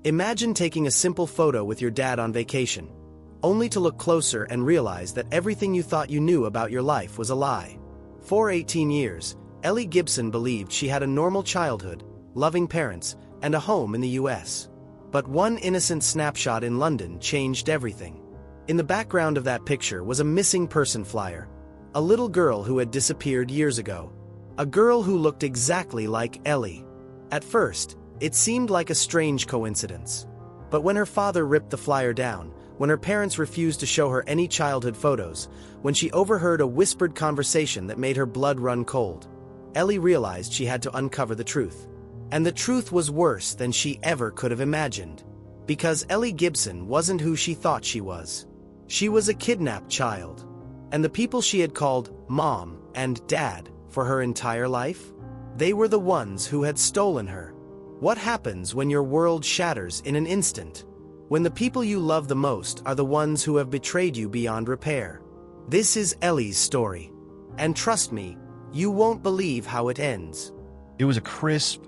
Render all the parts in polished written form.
Imagine taking a simple photo with your dad on vacation, only to look closer and realize that everything you thought you knew about your life was a lie. For 18 years, Ellie Gibson believed she had a normal childhood, loving parents, and a home in the US. But one innocent snapshot in London changed everything. In the background of that picture was a missing person flyer, a little girl who had disappeared years ago. A girl who looked exactly like Ellie. At first, it seemed like a strange coincidence. But when her father ripped the flyer down, when her parents refused to show her any childhood photos, when she overheard a whispered conversation that made her blood run cold, Ellie realized she had to uncover the truth. And the truth was worse than she ever could have imagined. Because Ellie Gibson wasn't who she thought she was. She was a kidnapped child. And the people she had called Mom and Dad for her entire life, they were the ones who had stolen her. What happens when your world shatters in an instant? When the people you love the most are the ones who have betrayed you beyond repair. This is Ellie's story. And trust me, you won't believe how it ends. It was a crisp,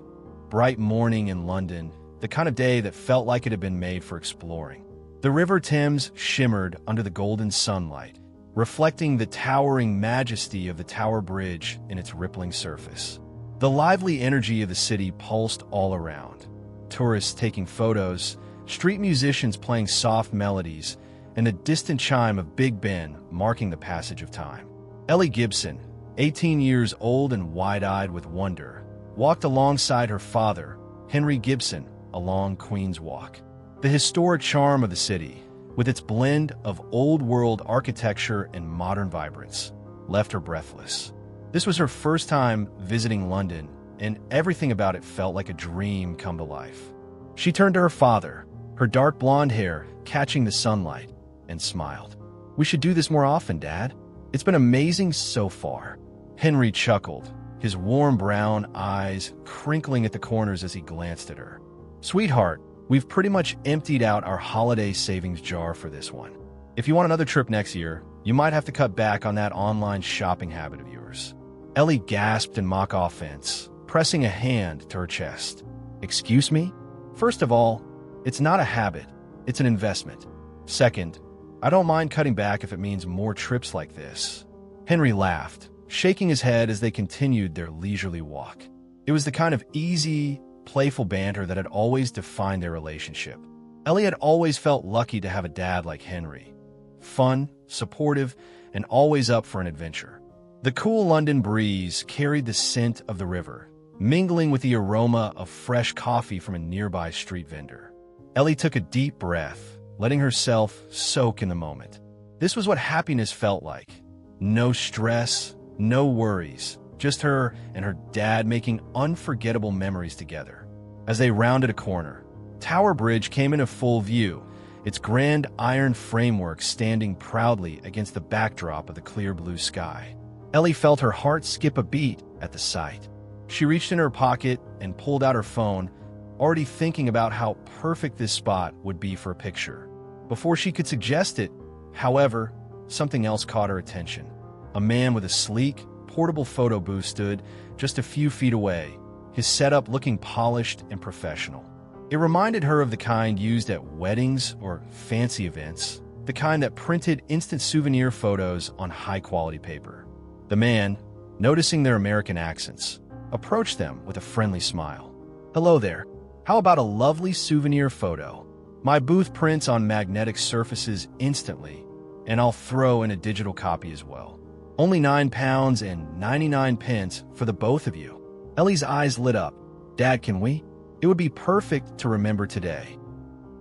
bright morning in London, the kind of day that felt like it had been made for exploring. The River Thames shimmered under the golden sunlight, reflecting the towering majesty of the Tower Bridge in its rippling surface. The lively energy of the city pulsed all around. Tourists taking photos, street musicians playing soft melodies, and the distant chime of Big Ben marking the passage of time. Ellie Gibson, 18 years old and wide-eyed with wonder, walked alongside her father, Henry Gibson, along Queen's Walk. The historic charm of the city, with its blend of old-world architecture and modern vibrance, left her breathless. This was her first time visiting London, and everything about it felt like a dream come to life. She turned to her father, her dark blonde hair catching the sunlight, and smiled. "We should do this more often, Dad. It's been amazing so far." Henry chuckled, his warm brown eyes crinkling at the corners as he glanced at her. "Sweetheart, we've pretty much emptied out our holiday savings jar for this one. If you want another trip next year, you might have to cut back on that online shopping habit of yours." Ellie gasped in mock offense, pressing a hand to her chest. "Excuse me? First of all, it's not a habit, it's an investment. Second, I don't mind cutting back if it means more trips like this." Henry laughed, shaking his head as they continued their leisurely walk. It was the kind of easy, playful banter that had always defined their relationship. Ellie had always felt lucky to have a dad like Henry. Fun, supportive, and always up for an adventure. The cool London breeze carried the scent of the river, mingling with the aroma of fresh coffee from a nearby street vendor. Ellie took a deep breath, letting herself soak in the moment. This was what happiness felt like. No stress, no worries, just her and her dad making unforgettable memories together. As they rounded a corner, Tower Bridge came into full view, its grand iron framework standing proudly against the backdrop of the clear blue sky. Ellie felt her heart skip a beat at the sight. She reached in her pocket and pulled out her phone, already thinking about how perfect this spot would be for a picture. Before she could suggest it, however, something else caught her attention. A man with a sleek, portable photo booth stood just a few feet away, his setup looking polished and professional. It reminded her of the kind used at weddings or fancy events, the kind that printed instant souvenir photos on high-quality paper. The man, noticing their American accents, approached them with a friendly smile. "Hello there. How about a lovely souvenir photo? My booth prints on magnetic surfaces instantly, and I'll throw in a digital copy as well. Only £9.99 for the both of you." Ellie's eyes lit up. "Dad, can we? It would be perfect to remember today."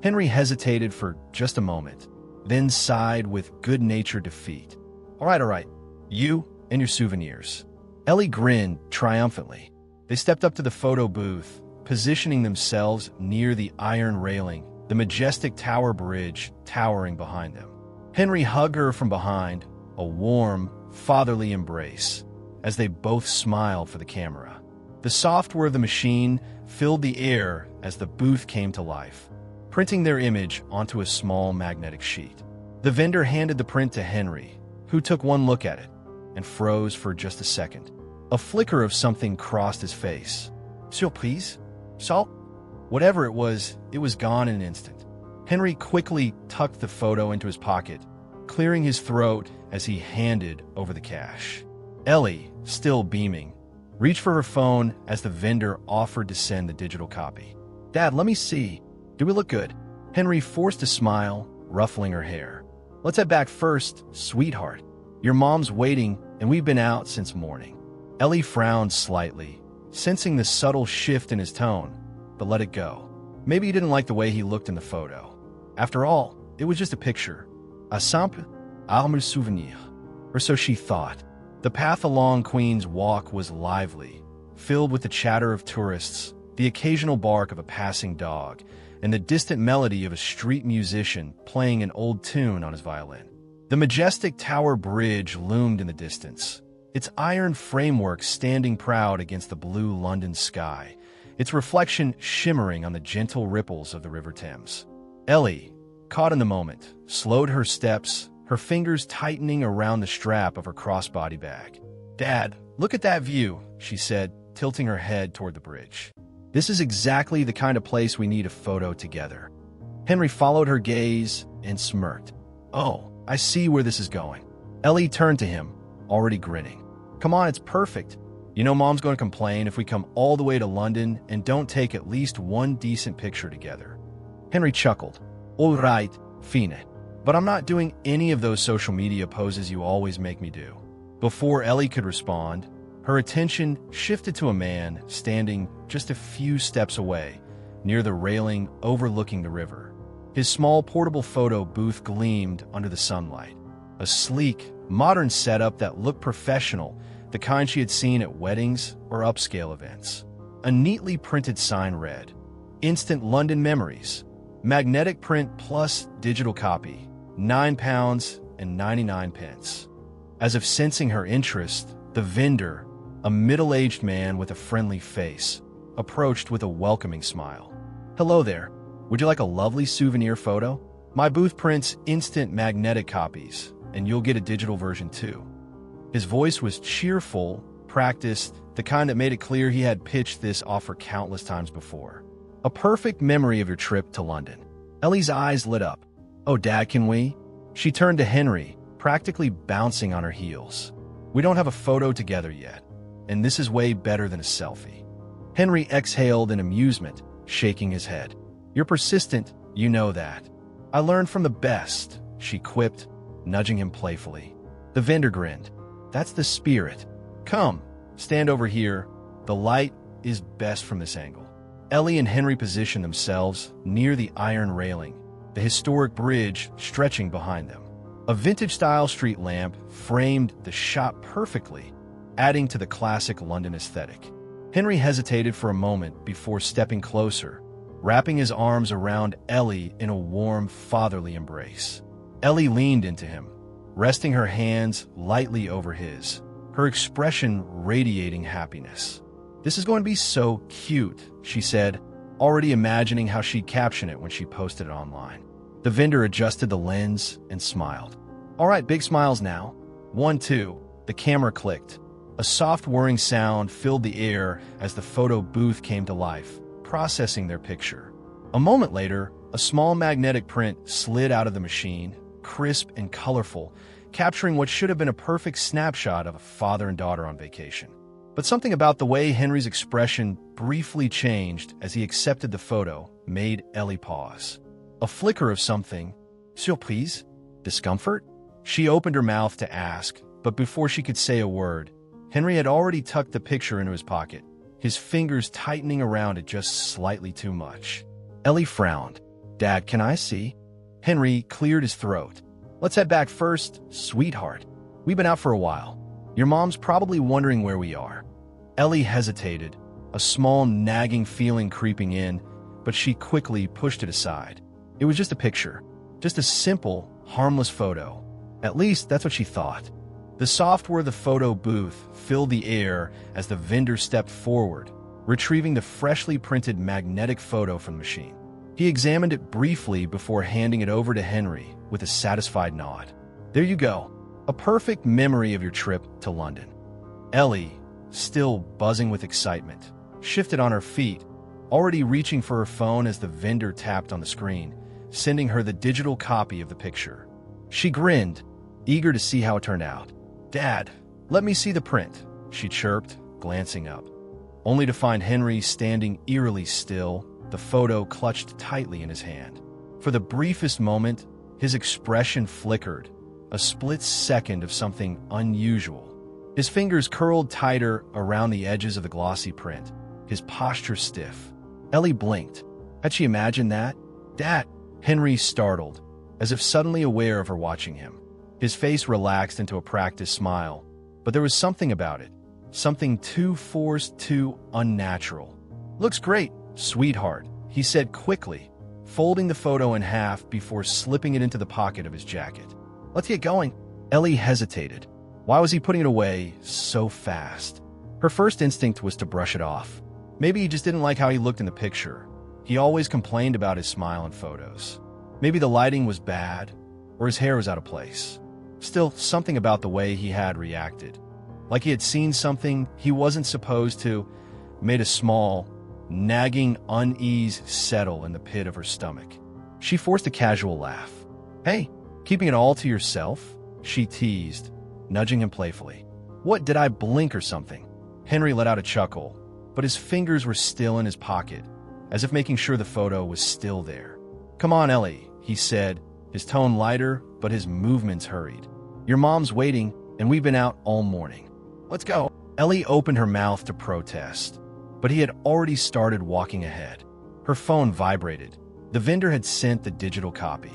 Henry hesitated for just a moment, then sighed with good-natured defeat. All right. You and your souvenirs." Ellie grinned triumphantly. They stepped up to the photo booth, positioning themselves near the iron railing, the majestic Tower Bridge towering behind them. Henry hugged her from behind, a warm, fatherly embrace, as they both smiled for the camera. The software of the machine filled the air as the booth came to life, printing their image onto a small magnetic sheet. The vendor handed the print to Henry, who took one look at it and froze for just a second. A flicker of something crossed his face. "Surprise? Salt?" Whatever it was gone in an instant. Henry quickly tucked the photo into his pocket, clearing his throat as he handed over the cash. Ellie, still beaming, reached for her phone as the vendor offered to send the digital copy. "Dad, let me see. Do we look good?" Henry forced a smile, ruffling her hair. "Let's head back first, sweetheart. Your mom's waiting, and we've been out since morning." Ellie frowned slightly, sensing the subtle shift in his tone, but let it go. Maybe he didn't like the way he looked in the photo. After all, it was just a picture. A simple arme souvenir. Or so she thought. The path along Queen's Walk was lively, filled with the chatter of tourists, the occasional bark of a passing dog, and the distant melody of a street musician playing an old tune on his violin. The majestic Tower Bridge loomed in the distance, its iron framework standing proud against the blue London sky, its reflection shimmering on the gentle ripples of the River Thames. Ellie, caught in the moment, slowed her steps, her fingers tightening around the strap of her crossbody bag. "Dad, look at that view," she said, tilting her head toward the bridge. "This is exactly the kind of place we need a photo together." Henry followed her gaze and smirked. "Oh, I see where this is going." Ellie turned to him, already grinning. "Come on, it's perfect. You know Mom's going to complain if we come all the way to London and don't take at least one decent picture together." Henry chuckled. "All right, fine. But I'm not doing any of those social media poses you always make me do." Before Ellie could respond, her attention shifted to a man standing just a few steps away, near the railing overlooking the river. His small portable photo booth gleamed under the sunlight. A sleek, modern setup that looked professional, the kind she had seen at weddings or upscale events. A neatly printed sign read, "Instant London Memories. Magnetic print plus digital copy. £9.99. As if sensing her interest, the vendor, a middle-aged man with a friendly face, approached with a welcoming smile. "Hello there. Would you like a lovely souvenir photo? My booth prints instant magnetic copies, and you'll get a digital version too." His voice was cheerful, practiced, the kind that made it clear he had pitched this offer countless times before. A perfect memory of your trip to London. Ellie's eyes lit up. "Oh, Dad, can we?" She turned to Henry, practically bouncing on her heels. "We don't have a photo together yet, and this is way better than a selfie." Henry exhaled in amusement, shaking his head. "You're persistent, you know that. I learned from the best," she quipped, nudging him playfully. The vendor grinned. "That's the spirit. Come, stand over here. The light is best from this angle." Ellie and Henry positioned themselves near the iron railing, the historic bridge stretching behind them. A vintage-style street lamp framed the shot perfectly, adding to the classic London aesthetic. Henry hesitated for a moment before stepping closer, wrapping his arms around Ellie in a warm, fatherly embrace. Ellie leaned into him, resting her hands lightly over his, her expression radiating happiness. "This is going to be so cute," she said, already imagining how she'd caption it when she posted it online. The vendor adjusted the lens and smiled. "All right, big smiles now. 1, 2. The camera clicked. A soft whirring sound filled the air as the photo booth came to life, processing their picture. A moment later, a small magnetic print slid out of the machine, crisp and colorful, capturing what should have been a perfect snapshot of a father and daughter on vacation. But something about the way Henry's expression briefly changed as he accepted the photo made Ellie pause. A flicker of something. Surprise? Discomfort? She opened her mouth to ask, but before she could say a word, Henry had already tucked the picture into his pocket, his fingers tightening around it just slightly too much. Ellie frowned. "Dad, can I see?" Henry cleared his throat. "Let's head back first, sweetheart. We've been out for a while. Your mom's probably wondering where we are." Ellie hesitated, a small nagging feeling creeping in, but she quickly pushed it aside. It was just a picture, just a simple, harmless photo. At least that's what she thought. The software of the photo booth filled the air as the vendor stepped forward, retrieving the freshly printed magnetic photo from the machine. He examined it briefly before handing it over to Henry with a satisfied nod. "There you go. A perfect memory of your trip to London." Ellie, still buzzing with excitement, shifted on her feet, already reaching for her phone as the vendor tapped on the screen, sending her the digital copy of the picture. She grinned, eager to see how it turned out. "Dad, let me see the print," she chirped, glancing up, only to find Henry standing eerily still, the photo clutched tightly in his hand. For the briefest moment, his expression flickered, a split second of something unusual. His fingers curled tighter around the edges of the glossy print, his posture stiff. Ellie blinked. Had she imagined that? "Dad!" Henry startled, as if suddenly aware of her watching him. His face relaxed into a practiced smile, but there was something about it, something too forced, too unnatural. "Looks great, sweetheart," he said quickly, folding the photo in half before slipping it into the pocket of his jacket. "Let's get going." Ellie hesitated. Why was he putting it away so fast? Her first instinct was to brush it off. Maybe he just didn't like how he looked in the picture. He always complained about his smile in photos. Maybe the lighting was bad, or his hair was out of place. Still, something about the way he had reacted, like he had seen something he wasn't supposed to, made a small, nagging unease settle in the pit of her stomach. She forced a casual laugh. "Hey, keeping it all to yourself?" she teased, nudging him playfully. "What, did I blink or something?" Henry let out a chuckle, but his fingers were still in his pocket, as if making sure the photo was still there. "Come on, Ellie," he said, his tone lighter, but his movements hurried. "Your mom's waiting, and we've been out all morning. Let's go." Ellie opened her mouth to protest, but he had already started walking ahead. Her phone vibrated. The vendor had sent the digital copy.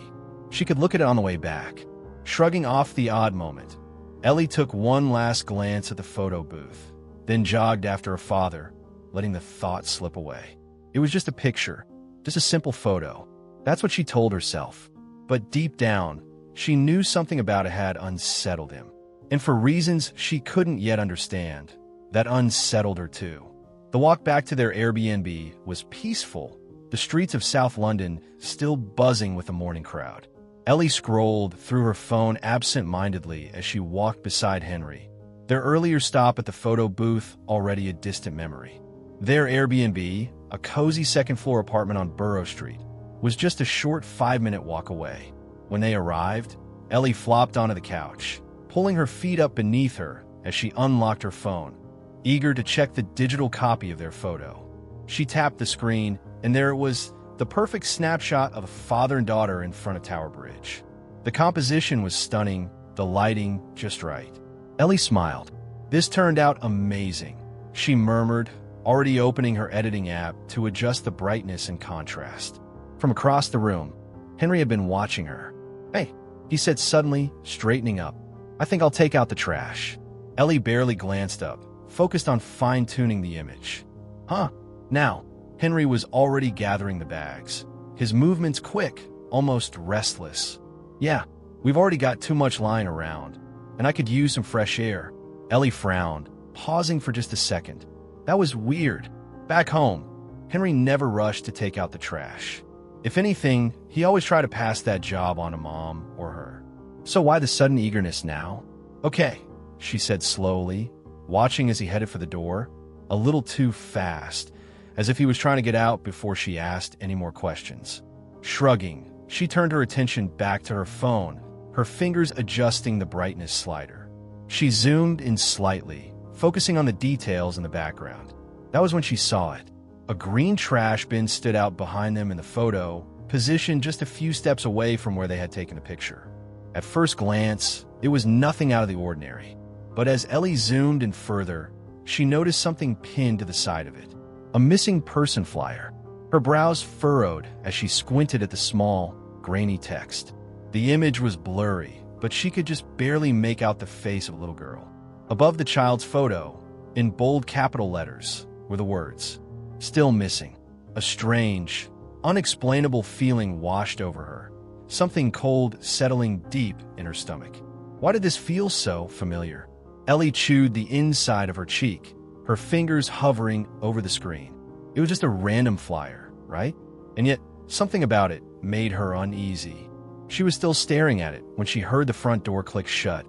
She could look at it on the way back. Shrugging off the odd moment, Ellie took one last glance at the photo booth, then jogged after her father, letting the thought slip away. It was just a picture, just a simple photo. That's what she told herself. But deep down, she knew something about it had unsettled him. And for reasons she couldn't yet understand, that unsettled her too. The walk back to their Airbnb was peaceful, the streets of South London still buzzing with the morning crowd. Ellie scrolled through her phone absent-mindedly as she walked beside Henry, their earlier stop at the photo booth already a distant memory. Their Airbnb, a cozy second-floor apartment on Borough Street, was just a short 5-minute walk away. When they arrived, Ellie flopped onto the couch, pulling her feet up beneath her as she unlocked her phone, eager to check the digital copy of their photo. She tapped the screen, and there it was, the perfect snapshot of a father and daughter in front of Tower Bridge. The composition was stunning, the lighting just right. Ellie smiled. "This turned out amazing," she murmured, already opening her editing app to adjust the brightness and contrast. From across the room, Henry had been watching her. "Hey," he said suddenly, straightening up. "I think I'll take out the trash." Ellie barely glanced up, focused on fine-tuning the image. "Huh, now." Henry was already gathering the bags, his movements quick, almost restless. "Yeah, we've already got too much lying around, and I could use some fresh air." Ellie frowned, pausing for just a second. That was weird. Back home, Henry never rushed to take out the trash. If anything, he always tried to pass that job on to Mom or her. So why the sudden eagerness now? "Okay," she said slowly, watching as he headed for the door, a little too fast, as if he was trying to get out before she asked any more questions. Shrugging, she turned her attention back to her phone, her fingers adjusting the brightness slider. She zoomed in slightly, focusing on the details in the background. That was when she saw it. A green trash bin stood out behind them in the photo, positioned just a few steps away from where they had taken the picture. At first glance, it was nothing out of the ordinary. But as Ellie zoomed in further, she noticed something pinned to the side of it. A missing person flyer. Her brows furrowed as she squinted at the small, grainy text. The image was blurry, but she could just barely make out the face of a little girl. Above the child's photo, in bold capital letters, were the words, "Still missing." A strange, unexplainable feeling washed over her, something cold settling deep in her stomach. Why did this feel so familiar? Ellie chewed the inside of her cheek, her fingers hovering over the screen. It was just a random flyer, right? And yet, something about it made her uneasy. She was still staring at it when she heard the front door click shut.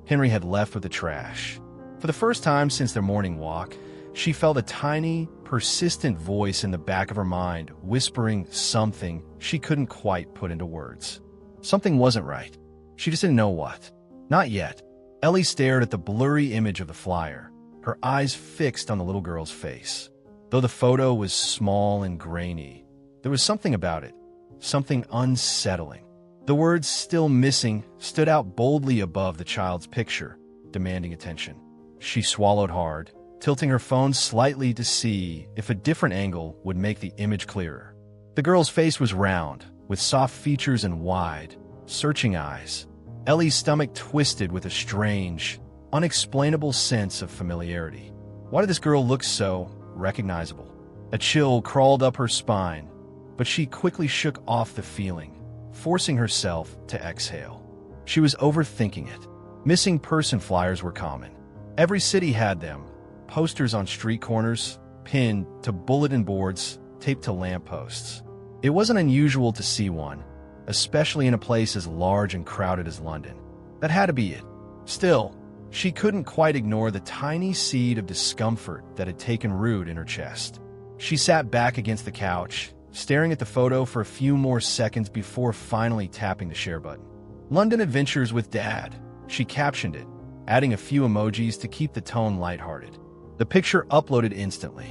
Henry had left with the trash. For the first time since their morning walk, she felt a tiny, persistent voice in the back of her mind whispering something she couldn't quite put into words. Something wasn't right. She just didn't know what. Not yet. Ellie stared at the blurry image of the flyer, her eyes fixed on the little girl's face. Though the photo was small and grainy, there was something about it, something unsettling. The words "still missing" stood out boldly above the child's picture, demanding attention. She swallowed hard, tilting her phone slightly to see if a different angle would make the image clearer. The girl's face was round, with soft features and wide, searching eyes. Ellie's stomach twisted with a strange, unexplainable sense of familiarity. Why did this girl look so recognizable? A chill crawled up her spine, but she quickly shook off the feeling, forcing herself to exhale. She was overthinking it. Missing person flyers were common. Every city had them, posters on street corners, pinned to bulletin boards, taped to lampposts. It wasn't unusual to see one, especially in a place as large and crowded as London. That had to be it. Still, she couldn't quite ignore the tiny seed of discomfort that had taken root in her chest. She sat back against the couch, staring at the photo for a few more seconds before finally tapping the share button. "London Adventures with Dad," she captioned it, adding a few emojis to keep the tone lighthearted. The picture uploaded instantly.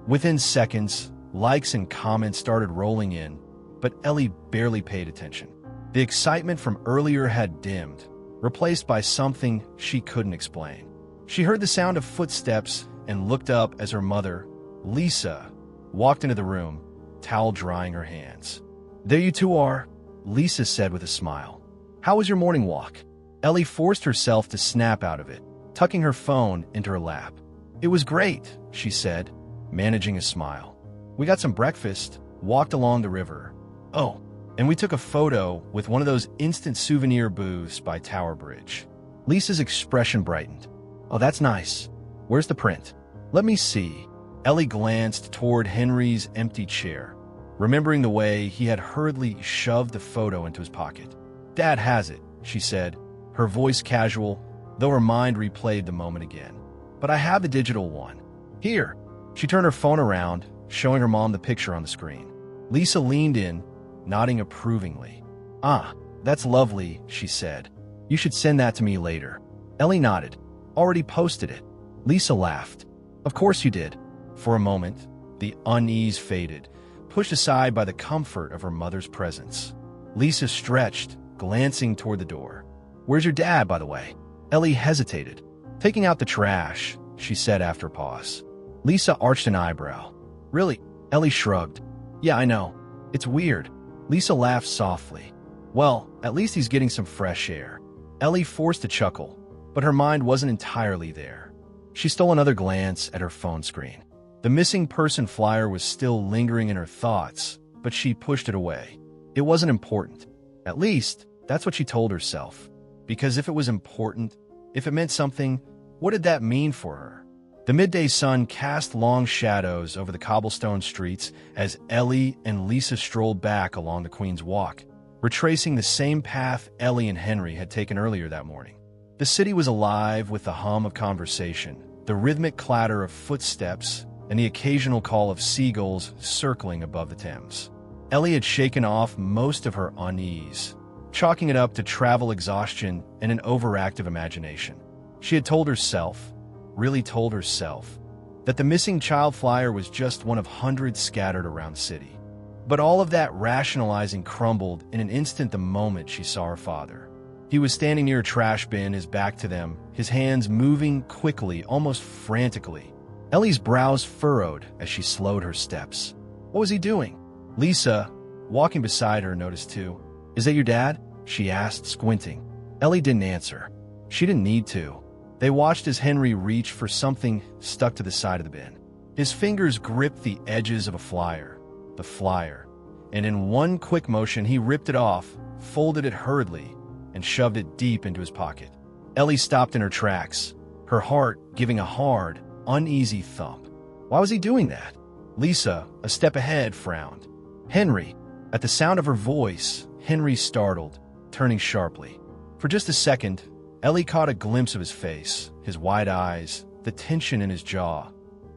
Within seconds, likes and comments started rolling in, but Ellie barely paid attention. The excitement from earlier had dimmed, replaced by something she couldn't explain. She heard the sound of footsteps and looked up as her mother, Lisa, walked into the room, towel drying her hands. "There you two are," Lisa said with a smile. "How was your morning walk?" Ellie forced herself to snap out of it, tucking her phone into her lap. "It was great," she said, managing a smile. "We got some breakfast, walked along the river. Oh, and we took a photo with one of those instant souvenir booths by Tower Bridge." Lisa's expression brightened. "Oh, that's nice. Where's the print?" "Let me see." Ellie glanced toward Henry's empty chair, remembering the way he had hurriedly shoved the photo into his pocket. "Dad has it," she said, her voice casual, though her mind replayed the moment again. "But I have the digital one. Here." She turned her phone around, showing her mom the picture on the screen. Lisa leaned in, nodding approvingly. "Ah, that's lovely," she said. "You should send that to me later." Ellie nodded. "Already posted it." Lisa laughed. "Of course you did." For a moment, the unease faded, pushed aside by the comfort of her mother's presence. Lisa stretched, glancing toward the door. "Where's your dad, by the way?" Ellie hesitated. "Taking out the trash," she said after a pause. Lisa arched an eyebrow. "Really?" Ellie shrugged. "Yeah, I know. It's weird." Lisa laughed softly. "Well, at least he's getting some fresh air." Ellie forced a chuckle, but her mind wasn't entirely there. She stole another glance at her phone screen. The missing person flyer was still lingering in her thoughts, but she pushed it away. It wasn't important. At least, that's what she told herself. Because if it was important, if it meant something, what did that mean for her? The midday sun cast long shadows over the cobblestone streets as Ellie and Lisa strolled back along the Queen's Walk, retracing the same path Ellie and Henry had taken earlier that morning. The city was alive with the hum of conversation, the rhythmic clatter of footsteps, and the occasional call of seagulls circling above the Thames. Ellie had shaken off most of her unease, chalking it up to travel exhaustion and an overactive imagination. She had told herself, really told herself, that the missing child flyer was just one of hundreds scattered around the city. But all of that rationalizing crumbled in an instant the moment she saw her father. He was standing near a trash bin, his back to them, his hands moving quickly, almost frantically. Ellie's brows furrowed as she slowed her steps. What was he doing? Lisa, walking beside her, noticed too. "Is that your dad?" she asked, squinting. Ellie didn't answer. She didn't need to. They watched as Henry reached for something stuck to the side of the bin. His fingers gripped the edges of a flyer, the flyer, and in one quick motion he ripped it off, folded it hurriedly, and shoved it deep into his pocket. Ellie stopped in her tracks, her heart giving a hard, uneasy thump. Why was he doing that? Lisa, a step ahead, frowned. "Henry." At the sound of her voice, Henry startled, turning sharply. For just a second, Ellie caught a glimpse of his face, his wide eyes, the tension in his jaw.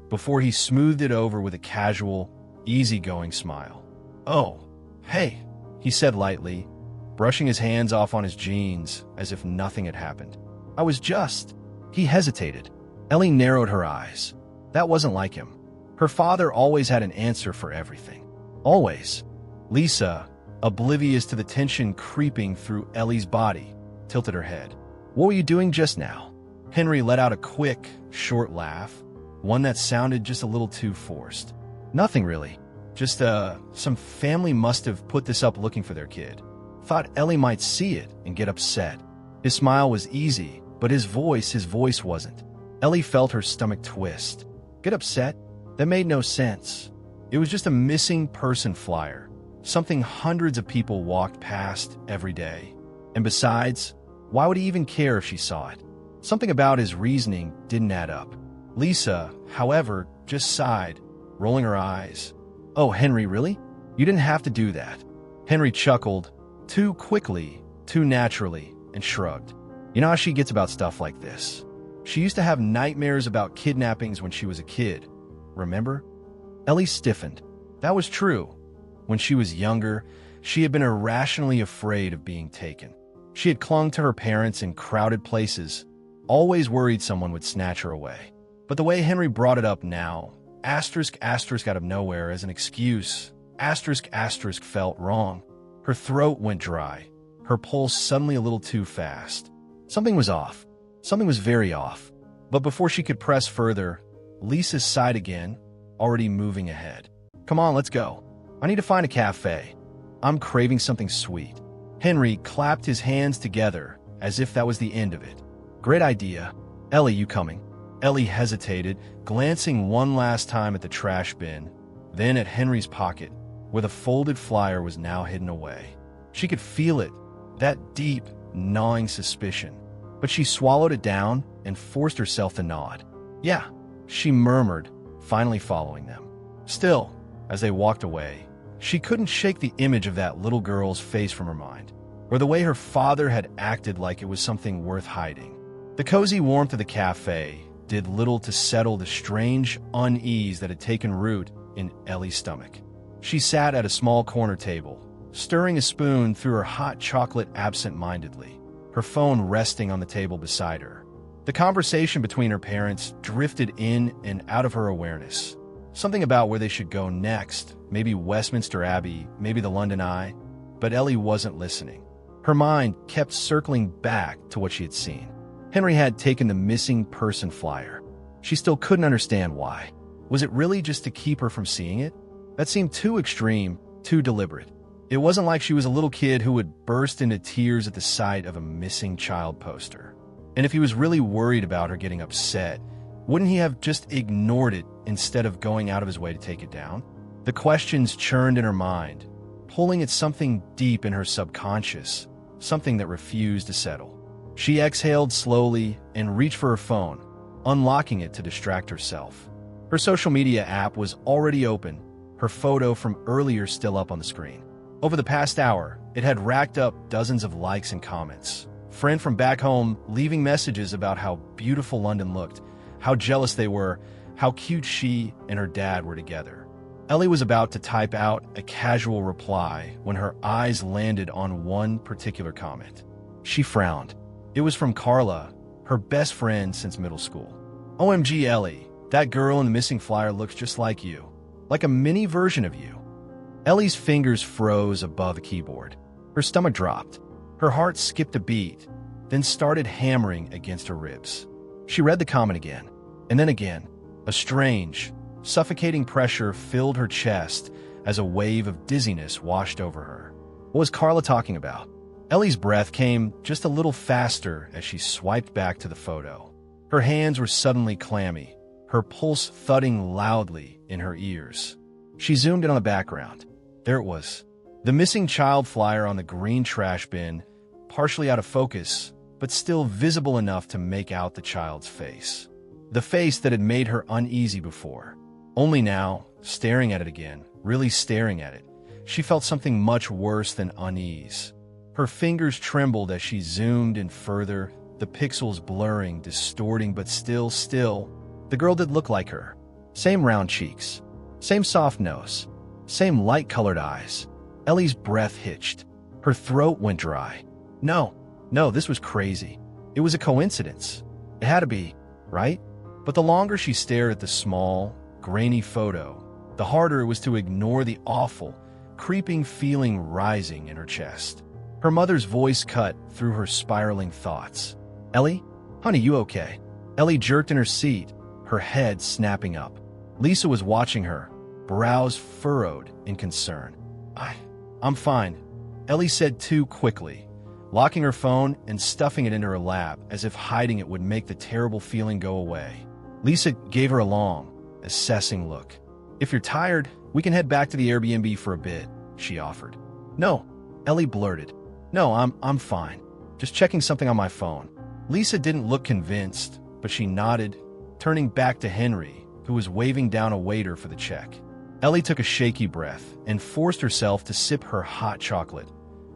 before he smoothed it over with a casual, easygoing smile. "Oh, hey," he said lightly, brushing his hands off on his jeans as if nothing had happened. "I was just—" He hesitated. Ellie narrowed her eyes. That wasn't like him. Her father always had an answer for everything. Always. Lisa, oblivious to the tension creeping through Ellie's body, tilted her head. "What were you doing just now?" Henry let out a quick, short laugh, one that sounded just a little too forced. "Nothing really. Just, some family must have put this up looking for their kid. Thought Ellie might see it and get upset." His smile was easy, but his voice wasn't. Ellie felt her stomach twist. Get upset? That made no sense. It was just a missing person flyer, something hundreds of people walked past every day. And besides, why would he even care if she saw it? Something about his reasoning didn't add up. Lisa, however, just sighed, rolling her eyes. "Oh, Henry, really? You didn't have to do that." Henry chuckled, too quickly, too naturally, and shrugged. "You know how she gets about stuff like this. She used to have nightmares about kidnappings when she was a kid. Remember?" Ellie stiffened. That was true. When she was younger, she had been irrationally afraid of being taken. She had clung to her parents in crowded places, always worried someone would snatch her away. But the way Henry brought it up now, asterisk out of nowhere as an excuse, asterisk felt wrong. Her throat went dry, her pulse suddenly a little too fast. Something was off. Something was very off. But before she could press further, Lisa sighed again, already moving ahead. "Come on, let's go. I need to find a cafe. I'm craving something sweet." Henry clapped his hands together as if that was the end of it. "Great idea. Ellie, you coming?" Ellie hesitated, glancing one last time at the trash bin, then at Henry's pocket, where the folded flyer was now hidden away. She could feel it, that deep, gnawing suspicion. But she swallowed it down and forced herself to nod. "Yeah," she murmured, finally following them. Still, as they walked away, she couldn't shake the image of that little girl's face from her mind, or the way her father had acted like it was something worth hiding. The cozy warmth of the cafe did little to settle the strange unease that had taken root in Ellie's stomach. She sat at a small corner table, stirring a spoon through her hot chocolate absent-mindedly, her phone resting on the table beside her. The conversation between her parents drifted in and out of her awareness. Something about where they should go next, maybe Westminster Abbey, maybe the London Eye, but Ellie wasn't listening. Her mind kept circling back to what she had seen. Henry had taken the missing person flyer. She still couldn't understand why. Was it really just to keep her from seeing it? That seemed too extreme, too deliberate. It wasn't like she was a little kid who would burst into tears at the sight of a missing child poster. And if he was really worried about her getting upset, wouldn't he have just ignored it instead of going out of his way to take it down? The questions churned in her mind, pulling at something deep in her subconscious, something that refused to settle. She exhaled slowly and reached for her phone, unlocking it to distract herself. Her social media app was already open, her photo from earlier still up on the screen. Over the past hour, it had racked up dozens of likes and comments. Friend from back home leaving messages about how beautiful London looked, how jealous they were, how cute she and her dad were together. Ellie was about to type out a casual reply when her eyes landed on one particular comment. She frowned. It was from Carla, her best friend since middle school. "OMG, Ellie, that girl in the missing flyer looks just like you. Like a mini version of you." Ellie's fingers froze above the keyboard. Her stomach dropped. Her heart skipped a beat, then started hammering against her ribs. She read the comment again, and then again. A strange, suffocating pressure filled her chest as a wave of dizziness washed over her. What was Carla talking about? Ellie's breath came just a little faster as she swiped back to the photo. Her hands were suddenly clammy, her pulse thudding loudly in her ears. She zoomed in on the background. There it was. The missing child flyer on the green trash bin, partially out of focus, but still visible enough to make out the child's face. The face that had made her uneasy before. Only now, staring at it again, really staring at it, she felt something much worse than unease. Her fingers trembled as she zoomed in further, the pixels blurring, distorting, but still. The girl did look like her. Same round cheeks. Same soft nose. Same light-colored eyes. Ellie's breath hitched. Her throat went dry. No, this was crazy. It was a coincidence. It had to be, right? But the longer she stared at the small, grainy photo, the harder it was to ignore the awful, creeping feeling rising in her chest. Her mother's voice cut through her spiraling thoughts. Ellie? Honey, you okay? Ellie jerked in her seat, her head snapping up. Lisa was watching her, brows furrowed in concern. I'm fine, Ellie said too quickly, locking her phone and stuffing it into her lap as if hiding it would make the terrible feeling go away. Lisa gave her a long, assessing look. If you're tired, we can head back to the Airbnb for a bit, she offered. No, Ellie blurted. No, I'm fine. Just checking something on my phone. Lisa didn't look convinced, but she nodded, turning back to Henry, who was waving down a waiter for the check. Ellie took a shaky breath and forced herself to sip her hot chocolate,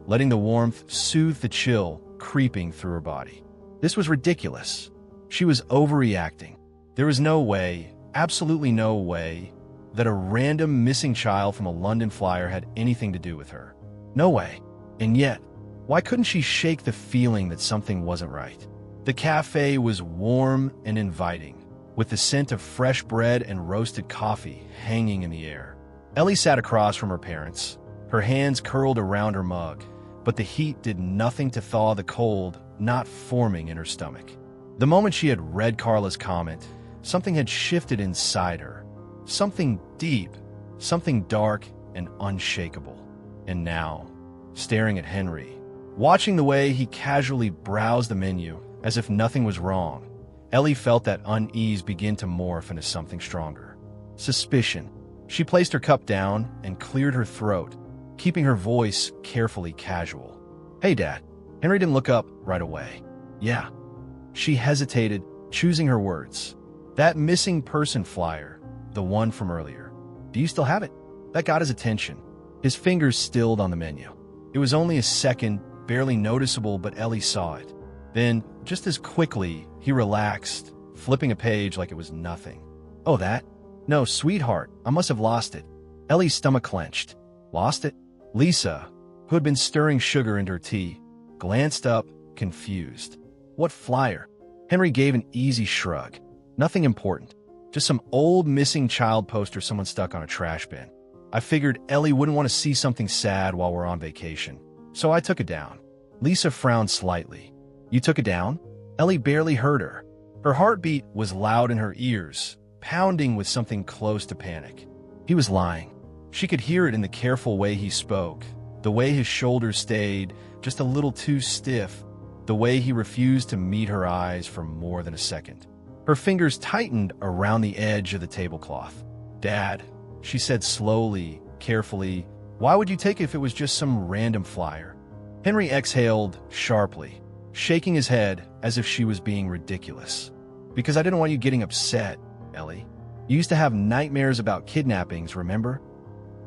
letting the warmth soothe the chill creeping through her body. This was ridiculous. She was overreacting. There was no way, absolutely no way, that a random missing child from a London flyer had anything to do with her. No way. And yet, why couldn't she shake the feeling that something wasn't right? The cafe was warm and inviting, with the scent of fresh bread and roasted coffee hanging in the air. Ellie sat across from her parents, her hands curled around her mug, but the heat did nothing to thaw the cold not forming in her stomach. The moment she had read Carla's comment, something had shifted inside her. Something deep, something dark and unshakable. And now, staring at Henry, watching the way he casually browsed the menu as if nothing was wrong, Ellie felt that unease begin to morph into something stronger. Suspicion. She placed her cup down and cleared her throat, keeping her voice carefully casual. Hey, Dad. Henry didn't look up right away. Yeah. She hesitated, choosing her words. That missing person flyer, the one from earlier. Do you still have it? That got his attention. His fingers stilled on the menu. It was only a second, barely noticeable, but Ellie saw it. Then, just as quickly, he relaxed, flipping a page like it was nothing. Oh, that? No, sweetheart, I must have lost it. Ellie's stomach clenched. Lost it? Lisa, who had been stirring sugar into her tea, glanced up, confused. What flyer? Henry gave an easy shrug. Nothing important. Just some old missing child poster someone stuck on a trash bin. I figured Ellie wouldn't want to see something sad while we're on vacation, so I took it down. Lisa frowned slightly. You took it down? Ellie barely heard her. Her heartbeat was loud in her ears, pounding with something close to panic. He was lying. She could hear it in the careful way he spoke, the way his shoulders stayed just a little too stiff, the way he refused to meet her eyes for more than a second. Her fingers tightened around the edge of the tablecloth. Dad, she said slowly, carefully, why would you take it if it was just some random flyer? Henry exhaled sharply, shaking his head as if she was being ridiculous. Because I didn't want you getting upset, Ellie. You used to have nightmares about kidnappings, remember?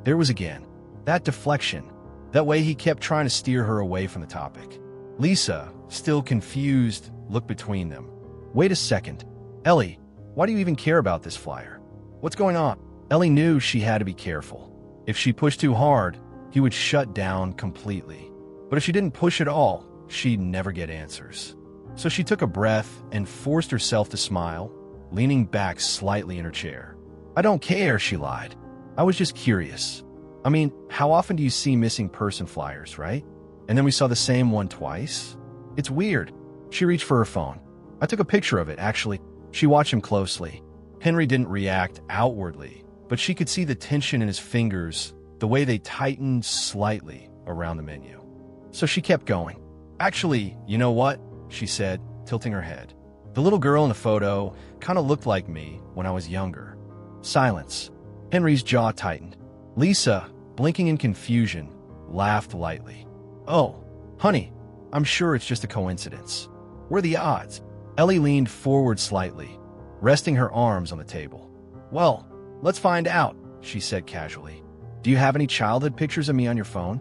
There was again. That deflection. That way he kept trying to steer her away from the topic. Lisa, still confused, looked between them. Wait a second. Ellie, why do you even care about this flyer? What's going on? Ellie knew she had to be careful. If she pushed too hard, he would shut down completely. But if she didn't push at all, she'd never get answers. So she took a breath and forced herself to smile, leaning back slightly in her chair. I don't care, she lied. I was just curious. I mean, how often do you see missing person flyers, right? And then we saw the same one twice? It's weird. She reached for her phone. I took a picture of it, actually. She watched him closely. Henry didn't react outwardly, but she could see the tension in his fingers, the way they tightened slightly around the menu. So she kept going. Actually, you know what? She said, tilting her head. The little girl in the photo kind of looked like me when I was younger. Silence. Henry's jaw tightened. Lisa, blinking in confusion, laughed lightly. Oh, honey, I'm sure it's just a coincidence. What are the odds? Ellie leaned forward slightly, resting her arms on the table. Well, let's find out, she said casually. Do you have any childhood pictures of me on your phone?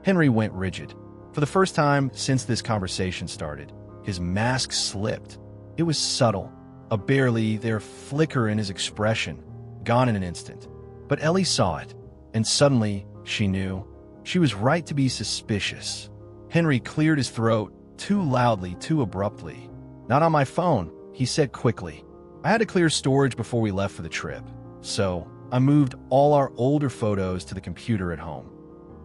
Henry went rigid. For the first time since this conversation started, his mask slipped. It was subtle, a barely there flicker in his expression, gone in an instant. But Ellie saw it, and suddenly she knew she was right to be suspicious. Henry cleared his throat, too loudly, too abruptly. "Not on my phone," he said quickly. "I had to clear storage before we left for the trip, so I moved all our older photos to the computer at home."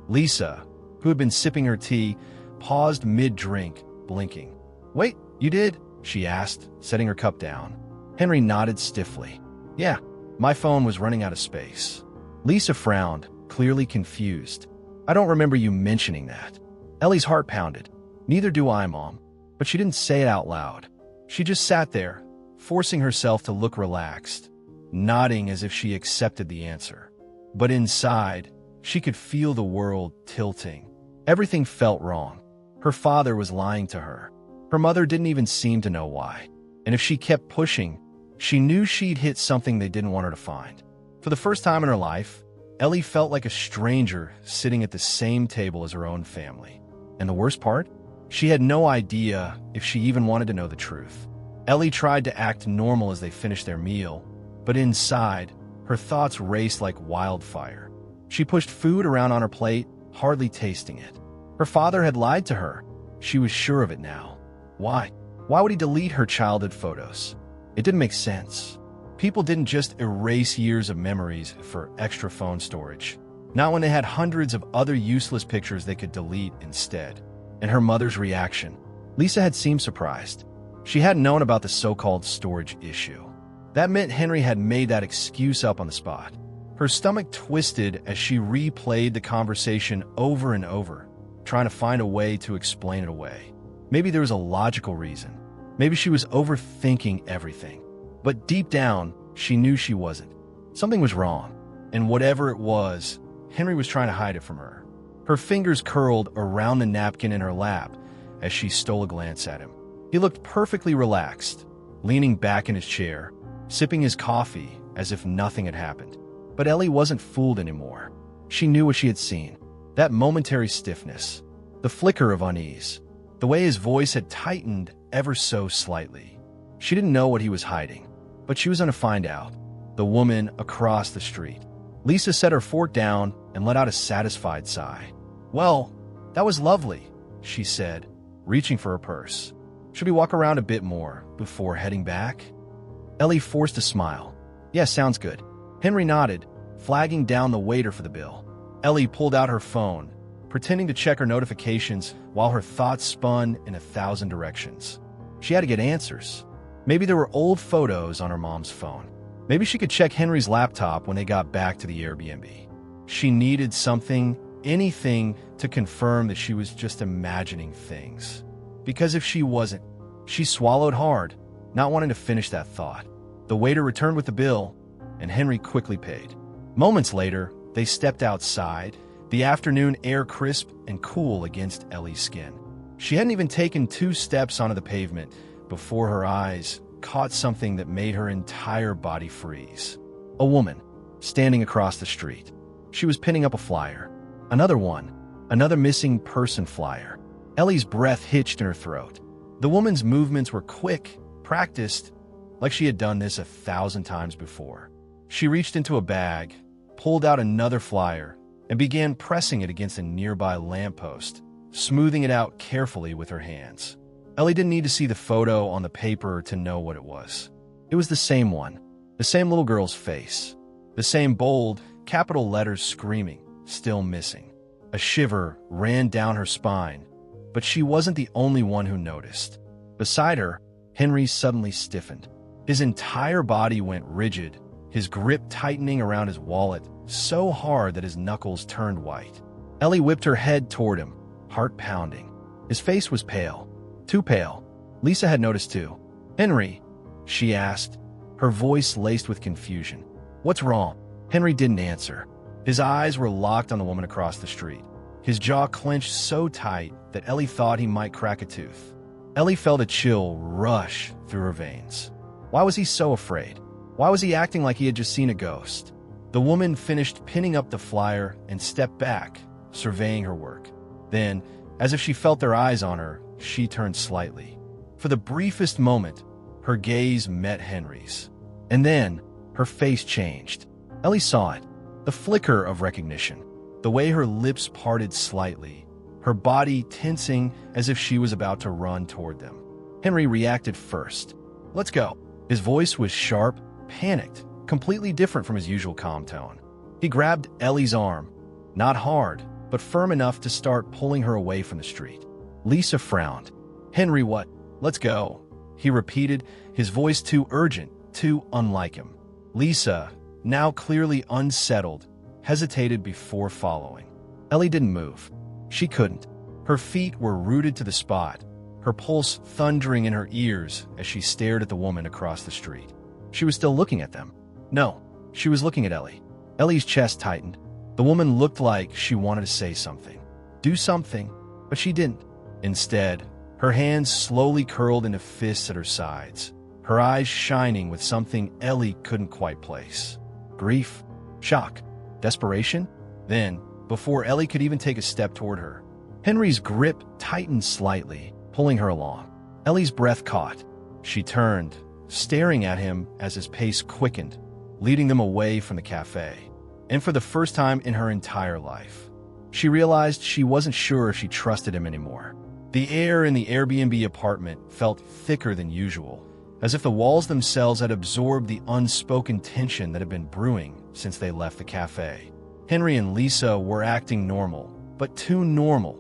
Lisa, who had been sipping her tea, paused mid-drink, blinking. "Wait, you did?" she asked, setting her cup down. Henry nodded stiffly. "Yeah, my phone was running out of space." Lisa frowned, clearly confused. "I don't remember you mentioning that." Ellie's heart pounded. "Neither do I, Mom." But she didn't say it out loud. She just sat there, forcing herself to look relaxed, nodding as if she accepted the answer. But inside, she could feel the world tilting. Everything felt wrong. Her father was lying to her. Her mother didn't even seem to know why. And if she kept pushing, she knew she'd hit something they didn't want her to find. For the first time in her life, Ellie felt like a stranger sitting at the same table as her own family. And the worst part? She had no idea if she even wanted to know the truth. Ellie tried to act normal as they finished their meal, but inside, her thoughts raced like wildfire. She pushed food around on her plate, hardly tasting it. Her father had lied to her. She was sure of it now. Why? Why would he delete her childhood photos? It didn't make sense. People didn't just erase years of memories for extra phone storage. Not when they had hundreds of other useless pictures they could delete instead. And her mother's reaction. Lisa had seemed surprised. She hadn't known about the so-called storage issue. That meant Henry had made that excuse up on the spot. Her stomach twisted as she replayed the conversation over and over, trying to find a way to explain it away. Maybe there was a logical reason. Maybe she was overthinking everything. But deep down, she knew she wasn't. Something was wrong. And whatever it was, Henry was trying to hide it from her. Her fingers curled around the napkin in her lap as she stole a glance at him. He looked perfectly relaxed, leaning back in his chair, sipping his coffee as if nothing had happened. But Ellie wasn't fooled anymore. She knew what she had seen. That momentary stiffness, the flicker of unease, the way his voice had tightened ever so slightly. She didn't know what he was hiding, but she was going to find out. The woman across the street. Lisa set her fork down and let out a satisfied sigh. "Well, that was lovely," she said, reaching for her purse. "Should we walk around a bit more before heading back?" Ellie forced a smile. "Yeah, sounds good." Henry nodded, flagging down the waiter for the bill. Ellie pulled out her phone, pretending to check her notifications while her thoughts spun in 1,000 directions. She had to get answers. Maybe there were old photos on her mom's phone. Maybe she could check Henry's laptop when they got back to the Airbnb. She needed something, anything, to confirm that she was just imagining things. Because if she wasn't, she swallowed hard, not wanting to finish that thought. The waiter returned with the bill, and Henry quickly paid. Moments later, they stepped outside, the afternoon air crisp and cool against Ellie's skin. She hadn't even taken 2 steps onto the pavement before her eyes caught something that made her entire body freeze. A woman, standing across the street. She was pinning up a flyer. Another one, another missing person flyer. Ellie's breath hitched in her throat. The woman's movements were quick, practiced, like she had done this 1,000 times before. She reached into a bag, pulled out another flyer, and began pressing it against a nearby lamppost, smoothing it out carefully with her hands. Ellie didn't need to see the photo on the paper to know what it was. It was the same one, the same little girl's face, the same bold, capital letters screaming, "Still missing." A shiver ran down her spine, but she wasn't the only one who noticed. Beside her, Henry suddenly stiffened. His entire body went rigid, his grip tightening around his wallet so hard that his knuckles turned white. Ellie whipped her head toward him, heart pounding. His face was pale. Too pale. Lisa had noticed too. "Henry?" she asked, her voice laced with confusion. "What's wrong?" Henry didn't answer. His eyes were locked on the woman across the street. His jaw clenched so tight that Ellie thought he might crack a tooth. Ellie felt a chill rush through her veins. Why was he so afraid? Why was he acting like he had just seen a ghost? The woman finished pinning up the flyer and stepped back, surveying her work. Then, as if she felt their eyes on her, she turned slightly. For the briefest moment, her gaze met Henry's. And then, her face changed. Ellie saw it, the flicker of recognition, the way her lips parted slightly, her body tensing as if she was about to run toward them. Henry reacted first. "Let's go." His voice was sharp, panicked, completely different from his usual calm tone. He grabbed Ellie's arm, not hard, but firm enough to start pulling her away from the street. Lisa frowned. "Henry, what? Let's go," he repeated, his voice too urgent, too unlike him. Lisa, now clearly unsettled, hesitated before following. Ellie didn't move. She couldn't. Her feet were rooted to the spot, her pulse thundering in her ears as she stared at the woman across the street. She was still looking at them. No, she was looking at Ellie. Ellie's chest tightened. The woman looked like she wanted to say something, do something, but she didn't. Instead, her hands slowly curled into fists at her sides, her eyes shining with something Ellie couldn't quite place. Grief, shock, desperation? Then, before Ellie could even take a step toward her, Henry's grip tightened slightly, pulling her along. Ellie's breath caught. She turned, staring at him as his pace quickened, leading them away from the cafe. And for the first time in her entire life, she realized she wasn't sure if she trusted him anymore. The air in the Airbnb apartment felt thicker than usual, as if the walls themselves had absorbed the unspoken tension that had been brewing since they left the cafe. Henry and Lisa were acting normal, but too normal,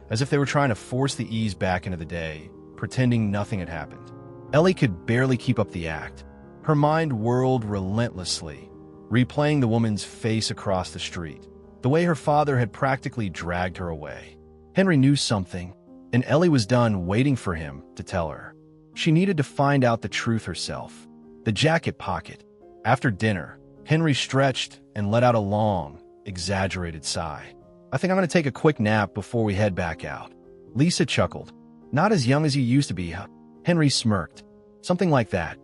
as if they were trying to force the ease back into the day, pretending nothing had happened. Ellie could barely keep up the act. Her mind whirled relentlessly, replaying the woman's face across the street, the way her father had practically dragged her away. Henry knew something, and Ellie was done waiting for him to tell her. She needed to find out the truth herself. The jacket pocket. After dinner, Henry stretched and let out a long, exaggerated sigh. "I think I'm going to take a quick nap before we head back out." Lisa chuckled. "Not as young as you used to be, huh?" Henry smirked. "Something like that."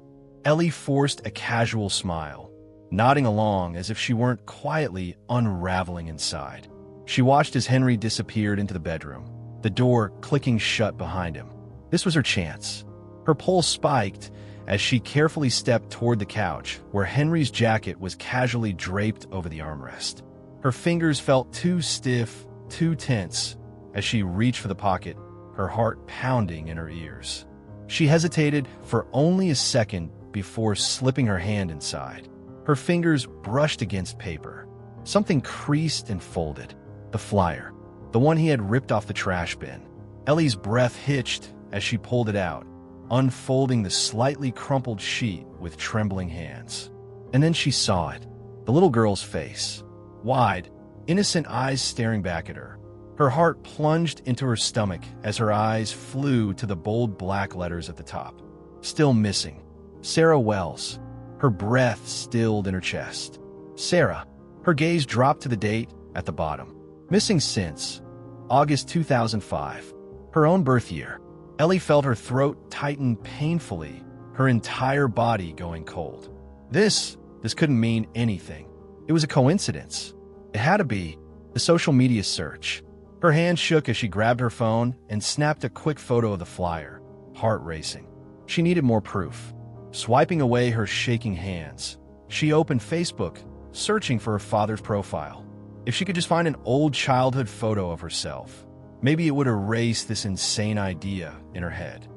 Ellie forced a casual smile, nodding along as if she weren't quietly unraveling inside. She watched as Henry disappeared into the bedroom, the door clicking shut behind him. This was her chance. Her pulse spiked as she carefully stepped toward the couch where Henry's jacket was casually draped over the armrest. Her fingers felt too stiff, too tense, as she reached for the pocket, her heart pounding in her ears. She hesitated for only a second before slipping her hand inside. Her fingers brushed against paper. Something creased and folded. The flyer. The one he had ripped off the trash bin. Ellie's breath hitched as she pulled it out, unfolding the slightly crumpled sheet with trembling hands. And then she saw it. The little girl's face. Wide, innocent eyes staring back at her. Her heart plunged into her stomach as her eyes flew to the bold black letters at the top. Still missing. Sarah Wells. Her breath stilled in her chest. Sarah. Her gaze dropped to the date at the bottom. Missing since August 2005. Her own birth year. Ellie felt her throat tighten painfully, her entire body going cold. This couldn't mean anything. It was a coincidence. It had to be the social media search. Her hand shook as she grabbed her phone and snapped a quick photo of the flyer, heart racing. She needed more proof. Swiping away her shaking hands, she opened Facebook, searching for her father's profile. If she could just find an old childhood photo of herself, maybe it would erase this insane idea in her head.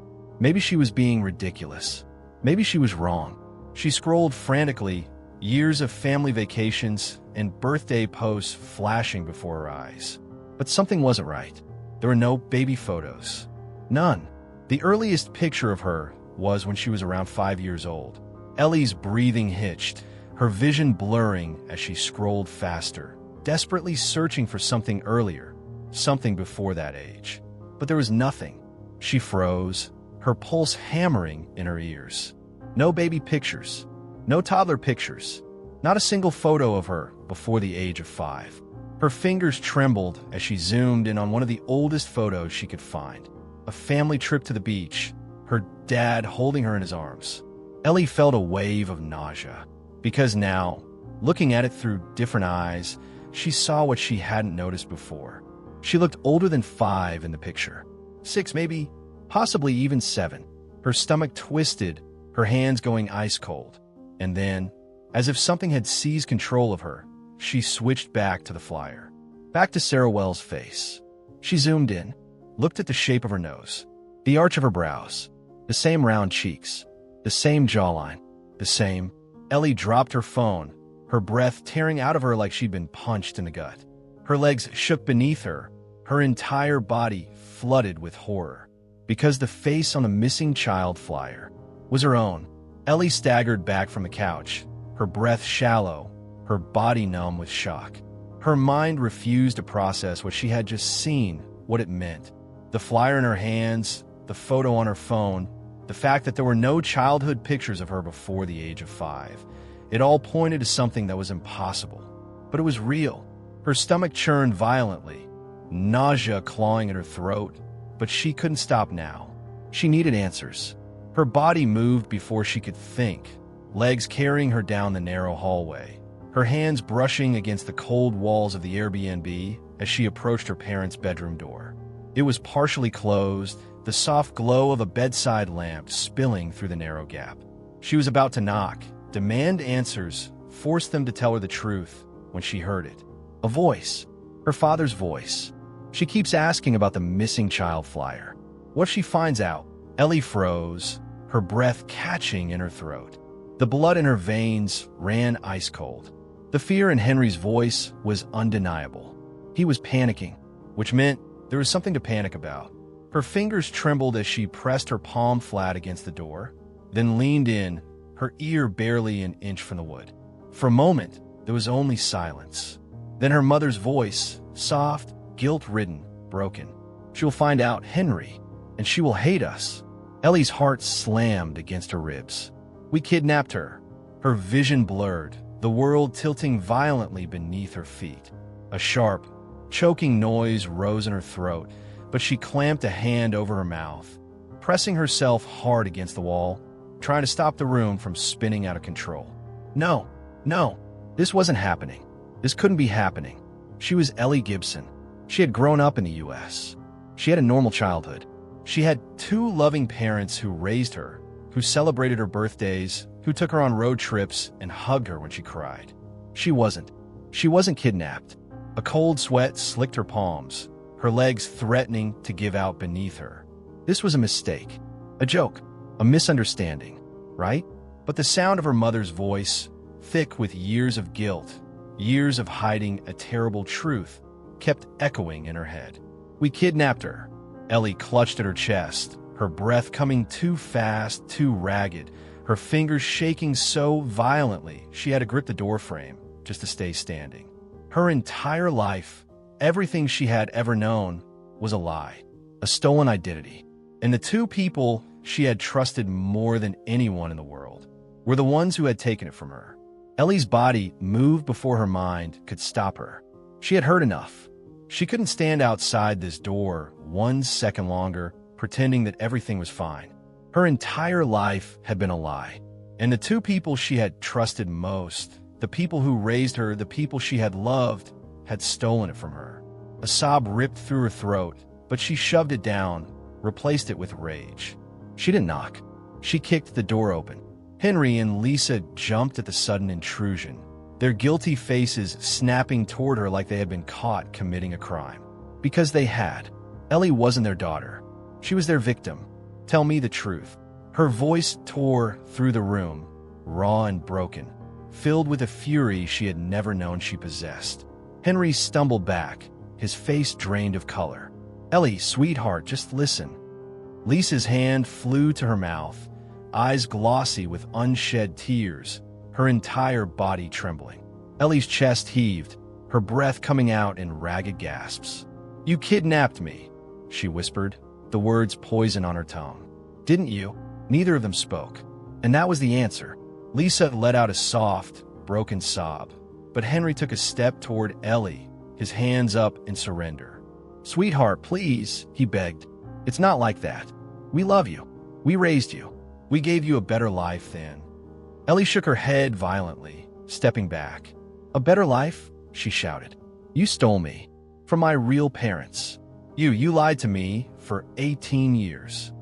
Maybe she was being ridiculous. Maybe she was wrong. She scrolled frantically, years of family vacations and birthday posts flashing before her eyes. But something wasn't right. There were no baby photos. None. The earliest picture of her was when she was around 5 years old. Ellie's breathing hitched, her vision blurring as she scrolled faster, desperately searching for something earlier, something before that age. But there was nothing. She froze, her pulse hammering in her ears. No baby pictures. No toddler pictures. Not a single photo of her before the age of 5. Her fingers trembled as she zoomed in on one of the oldest photos she could find. A family trip to the beach, her dad holding her in his arms. Ellie felt a wave of nausea, because now, looking at it through different eyes, she saw what she hadn't noticed before. She looked older than 5 in the picture. 6 maybe, possibly even 7. Her stomach twisted, her hands going ice cold. And then, As if something had seized control of her, she switched back to the flyer. Back to Sarah Wells' face. She zoomed in, looked at the shape of her nose, the arch of her brows, the same round cheeks, the same jawline, the same. Ellie dropped her phone, her breath tearing out of her like she'd been punched in the gut. Her legs shook beneath her, her entire body flooded with horror. Because the face on the missing child flyer was her own. Ellie staggered back from the couch, her breath shallow, her body numb with shock. Her mind refused to process what she had just seen, what it meant. The flyer in her hands, the photo on her phone, the fact that there were no childhood pictures of her before the age of 5. It all pointed to something that was impossible. But it was real. Her stomach churned violently, nausea clawing at her throat, but she couldn't stop now. She needed answers. Her body moved before she could think, legs carrying her down the narrow hallway, her hands brushing against the cold walls of the Airbnb as she approached her parents' bedroom door. It was partially closed, the soft glow of a bedside lamp spilling through the narrow gap. She was about to knock, demand answers, force them to tell her the truth, when she heard it. A voice. Her father's voice. She keeps asking about the missing child flyer. What if she finds out? Ellie froze, her breath catching in her throat. The blood in her veins ran ice cold. The fear in Henry's voice was undeniable. He was panicking, which meant there was something to panic about. Her fingers trembled as she pressed her palm flat against the door, then leaned in, her ear barely an inch from the wood. For a moment, there was only silence. Then her mother's voice, soft, guilt-ridden, broken. She'll find out, Henry, and she will hate us. Ellie's heart slammed against her ribs. We kidnapped her. Her vision blurred, the world tilting violently beneath her feet. A sharp, choking noise rose in her throat, but she clamped a hand over her mouth, pressing herself hard against the wall, trying to stop the room from spinning out of control. No, this wasn't happening. This couldn't be happening. She was Ellie Gibson. She had grown up in the U.S. She had a normal childhood. She had 2 loving parents who raised her, who celebrated her birthdays, who took her on road trips and hugged her when she cried. She wasn't kidnapped. A cold sweat slicked her palms, her legs threatening to give out beneath her. This was a mistake, a joke, a misunderstanding, right? But the sound of her mother's voice, thick with years of guilt, years of hiding a terrible truth, kept echoing in her head. We kidnapped her. Ellie clutched at her chest, her breath coming too fast, too ragged, her fingers shaking so violently she had to grip the doorframe just to stay standing. Her entire life, everything she had ever known, was a lie, a stolen identity. And the 2 people she had trusted more than anyone in the world were the ones who had taken it from her. Ellie's body moved before her mind could stop her. She had heard enough. She couldn't stand outside this door 1 second longer, pretending that everything was fine. Her entire life had been a lie. And the 2 people she had trusted most, the people who raised her, the people she had loved, had stolen it from her. A sob ripped through her throat, but she shoved it down, replaced it with rage. She didn't knock. She kicked the door open. Henry and Lisa jumped at the sudden intrusion, their guilty faces snapping toward her like they had been caught committing a crime. Because they had. Ellie wasn't their daughter. She was their victim. Tell me the truth. Her voice tore through the room, raw and broken, filled with a fury she had never known she possessed. Henry stumbled back, his face drained of color. Ellie, sweetheart, just listen. Lisa's hand flew to her mouth, eyes glossy with unshed tears, her entire body trembling. Ellie's chest heaved, her breath coming out in ragged gasps. You kidnapped me, she whispered, the words poison on her tongue. Didn't you? Neither of them spoke. And that was the answer. Lisa let out a soft, broken sob, but Henry took a step toward Ellie, his hands up in surrender. Sweetheart, please, he begged. It's not like that. We love you. We raised you. We gave you a better life then. Ellie shook her head violently, stepping back. A better life? She shouted. You stole me. From my real parents. You lied to me for 18 years.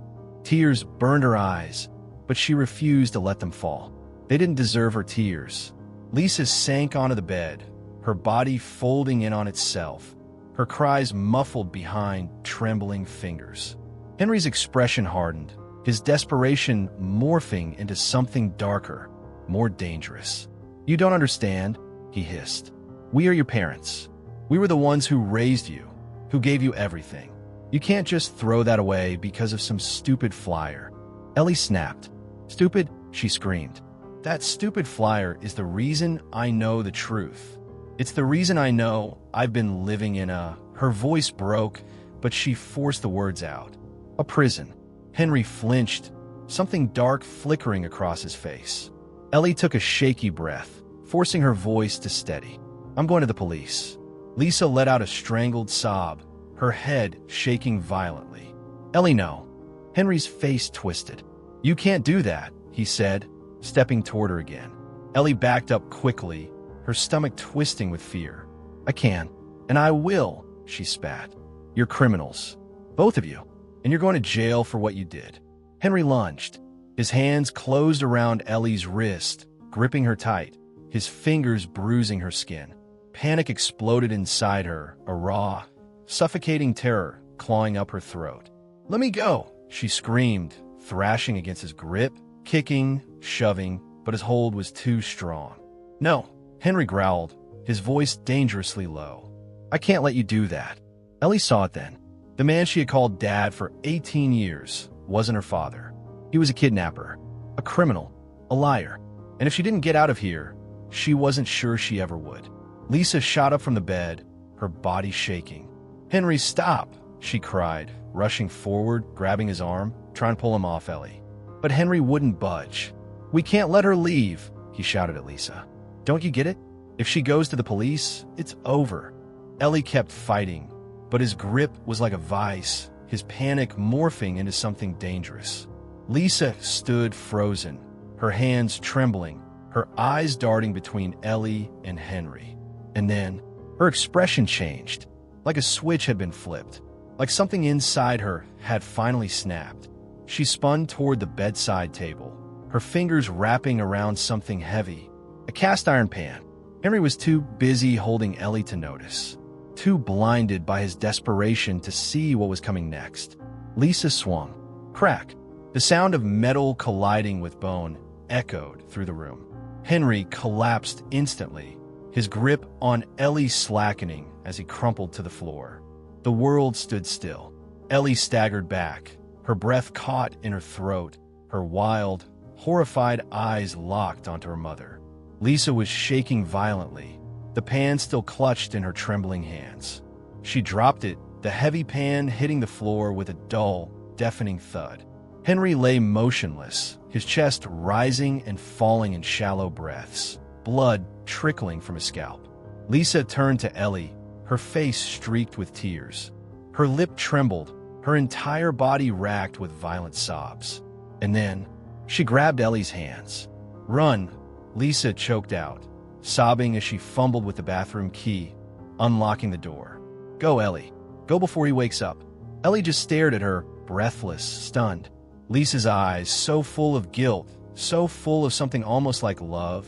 Tears burned her eyes, but she refused to let them fall. They didn't deserve her tears. Lisa sank onto the bed, her body folding in on itself, her cries muffled behind trembling fingers. Henry's expression hardened, his desperation morphing into something darker, more dangerous. "You don't understand," he hissed. "We are your parents. We were the ones who raised you, who gave you everything. You can't just throw that away because of some stupid flyer." Ellie snapped. "Stupid?" she screamed. "That stupid flyer is the reason I know the truth. It's the reason I know I've been living in a..." Her voice broke, but she forced the words out. "A prison." Henry flinched, something dark flickering across his face. Ellie took a shaky breath, forcing her voice to steady. "I'm going to the police." Lisa let out a strangled sob, her head shaking violently. "Ellie, no." Henry's face twisted. "You can't do that," he said, stepping toward her again. Ellie backed up quickly, her stomach twisting with fear. "I can, and I will," she spat. "You're criminals. Both of you. And you're going to jail for what you did." Henry lunged. His hands closed around Ellie's wrist, gripping her tight, his fingers bruising her skin. Panic exploded inside her, a raw, suffocating terror clawing up her throat. "Let me go," she screamed, thrashing against his grip, kicking, shoving, but his hold was too strong. "No," Henry growled, his voice dangerously low. "I can't let you do that." Ellie saw it then. The man she had called Dad for 18 years wasn't her father. He was a kidnapper, a criminal, a liar. And if she didn't get out of here, she wasn't sure she ever would. Lisa shot up from the bed, her body shaking. "Henry, stop!" she cried, rushing forward, grabbing his arm, trying to pull him off Ellie. But Henry wouldn't budge. "We can't let her leave," he shouted at Lisa. "Don't you get it? If she goes to the police, it's over." Ellie kept fighting, but his grip was like a vice, his panic morphing into something dangerous. Lisa stood frozen, her hands trembling, her eyes darting between Ellie and Henry. And then, her expression changed, like a switch had been flipped, like something inside her had finally snapped. She spun toward the bedside table, her fingers wrapping around something heavy, a cast iron pan. Henry was too busy holding Ellie to notice, too blinded by his desperation to see what was coming next. Lisa swung. Crack. The sound of metal colliding with bone echoed through the room. Henry collapsed instantly, his grip on Ellie slackening as he crumpled to the floor. The world stood still. Ellie staggered back, her breath caught in her throat, her wild, horrified eyes locked onto her mother. Lisa was shaking violently, the pan still clutched in her trembling hands. She dropped it, the heavy pan hitting the floor with a dull, deafening thud. Henry lay motionless, his chest rising and falling in shallow breaths, blood trickling from his scalp. Lisa turned to Ellie, her face streaked with tears. Her lip trembled, her entire body racked with violent sobs. And then, she grabbed Ellie's hands. "Run," Lisa choked out, sobbing as she fumbled with the bathroom key, unlocking the door. "Go, Ellie. Go before he wakes up." Ellie just stared at her, breathless, stunned. Lisa's eyes, so full of guilt, so full of something almost like love,